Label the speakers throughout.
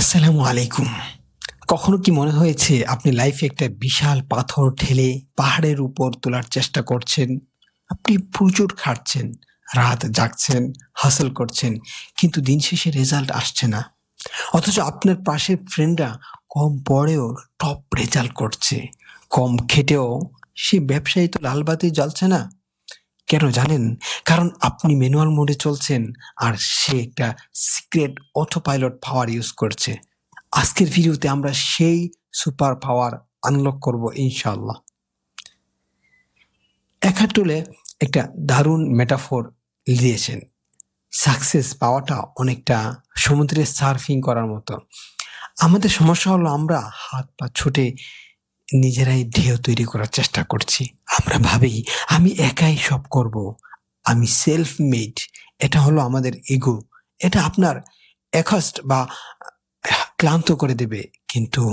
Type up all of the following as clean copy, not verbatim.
Speaker 1: আসসালামু আলাইকুম। কখনো কি মনে হয়েছে আপনি লাইফে একটা বিশাল পাথর ঠেলে পাহাড়ের উপর তোলার চেষ্টা করছেন? আপনি প্রচুর খাটছেন, রাত জাগছেন, হাসল করছেন, কিন্তু দিন শেষে রেজাল্ট আসছে না। অথচ আপনার পাশের ফ্রেন্ডরা কম পড়েও টপ রেজাল্ট করছে। কম খেটেও সে ব্যবসায়ী তো লাল বাতি জ্বলছে না। কেন জানেন? কারণ আপনি ম্যানুয়াল মোডে চলছেন আর সে একটা secret auto pilot power use করছে। আজকের ভিডিওতে আমরা সেই সুপার পাওয়ার আনলক করব ইনশাআল্লাহ। এখানে টুলে একটা দারুণ মেটাফোর দিয়েছেন। সাকসেস পাওয়াটা অনেকটা সমুদ্রে সার্ফিং করার মতো। আমাদের সমস্যা হলো আমরা হাত পা ছুটে নিজেরাই ঢেউ তৈরি করার চেষ্টা করছি। আমরা ভাবি আমি একাই সব করব। আমি সেলফ মেড। এটা হলো আমাদের ইগো। এটা আপনার এক্সহস্ট বা ক্লান্ত করে দেবে, কিন্তু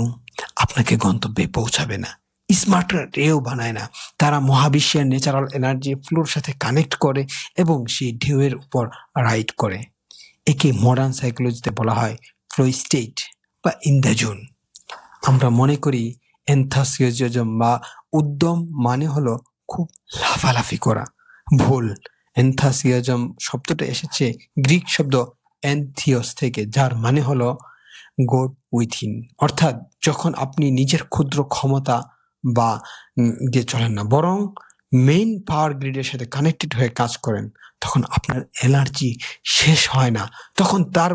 Speaker 1: আপনাকে গন্তব্যে পৌঁছাবে না। স্মার্টরা ঢেউ বানায় না। তারা মহাবিশ্বের ন্যাচারাল এনার্জি ফ্লোর সাথে কানেক্ট করে এবং সেই ঢেউয়ের উপর রাইড করে। একে মডার্ন সাইকোলজিতে বলা হয় ফ্লো স্টেট বা ইন দ্য জোন। আমরা মনে করি এনথাসিয়াজম বা উদ্যম মানে হলো খুব লাফালাফি করা। ভুল। এনথাসিয়াজম শব্দটা এসেছে গ্রিক শব্দ এনথিওস থেকে, যার মানে হলো গড উইথিন। অর্থাৎ যখন আপনি নিজের ক্ষুদ্র ক্ষমতা বা দিয়ে চলেন না, বরং মেইন পাওয়ার গ্রিডের সাথে কানেক্টেড হয়ে কাজ করেন, তখন আপনার এনার্জি শেষ হয় না। তখন তার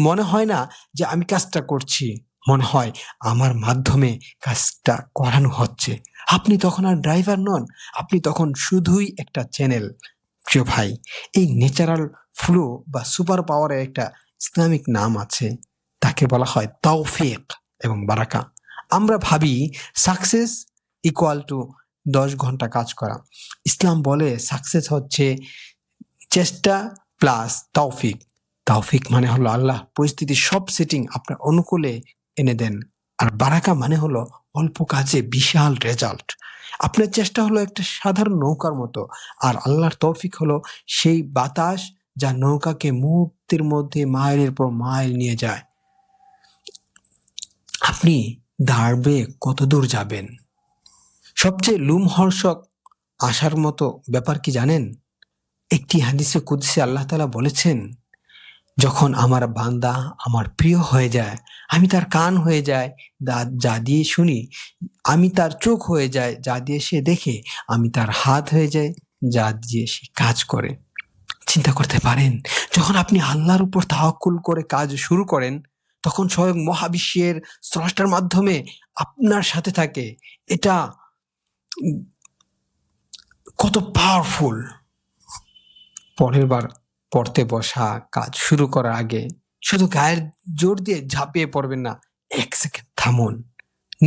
Speaker 1: মনে হয় না যে আমি কাজটা করছি, মনে হয় আমার মাধ্যমে কাজটা করানো হচ্ছে। আপনি তখন আর ড্রাইভার নন, আপনি তখন শুধুই একটা চ্যানেল। প্রিয় ভাই, এই ন্যাচারাল ফ্লো বা সুপার পাওয়ারের একটা ইসলামিক নাম আছে। তাকে বলা হয় তাওফিক এবং বারাকা। আমরা ভাবি সাকসেস ইকুয়াল টু 10 ঘন্টা কাজ করা। ইসলাম বলে সাকসেস হচ্ছে চেষ্টা প্লাস তাওফিক। তাওফিক মানে হলো আল্লাহ পরিস্থিতির সব সেটিং আপনার অনুকূলে এনে দেন। আর বারাকা মানে হলো অল্প কাজে বিশাল রেজাল্ট। আপনার চেষ্টা হলো একটা সাধারণ নৌকার মতো, আর আল্লাহর তৌফিক হলো সেই বাতাস যা নৌকাকে মুহূর্তের মধ্যে মাইলের পর মাইল নিয়ে যায়। আপনি দাঁড়বে কত দূর যাবেন? সবচেয়ে লোমহর্ষক আশার মতো ব্যাপার কি জানেন? একটি হাদিসে কুদসি আল্লাহ তাআলা বলেছেন, যখন আমার বান্দা আমার প্রিয় হয়ে যায়, আমি তার কান হয়ে যায় যা দিয়ে শুনি, আমি তার চোখ হয়ে যায় যা দিয়ে সে দেখে, আমি তার হাত হয়ে যায় যা দিয়ে সে কাজ করে। চিন্তা করতে পারেন, যখন আপনি আল্লাহর উপর তাওয়াক্কুল করে কাজ শুরু করেন, তখন স্বয়ং মহাবিশ্বের স্রষ্টার মাধ্যমে আপনার সাথে থাকে। এটা কত পাওয়ারফুল! পরের বার পড়তে বসা, কাজ শুরু করার আগে শুধু গায়ের জোর দিয়ে ঝাঁপিয়ে পড়বেন না। ১ সেকেন্ড থামুন,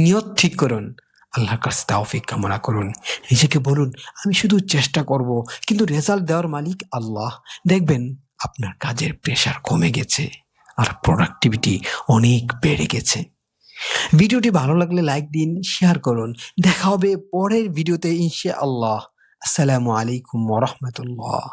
Speaker 1: নিয়ত ঠিক করুন, আল্লাহর কাছে তাওফিক কামনা করুন। নিজেকে বলুন, আমি শুধু চেষ্টা করব, কিন্তু রেজাল্ট দেওয়ার মালিক আল্লাহ। দেখবেন আপনার কাজের প্রেশার কমে গেছে আর প্রোডাক্টিভিটি অনেক বেড়ে গেছে। ভিডিওটি ভালো লাগলে লাইক দিন, শেয়ার করুন। দেখা হবে পরের ভিডিওতে ইনশাআল্লাহ। আসসালামু আলাইকুম ওয়া রাহমাতুল্লাহ।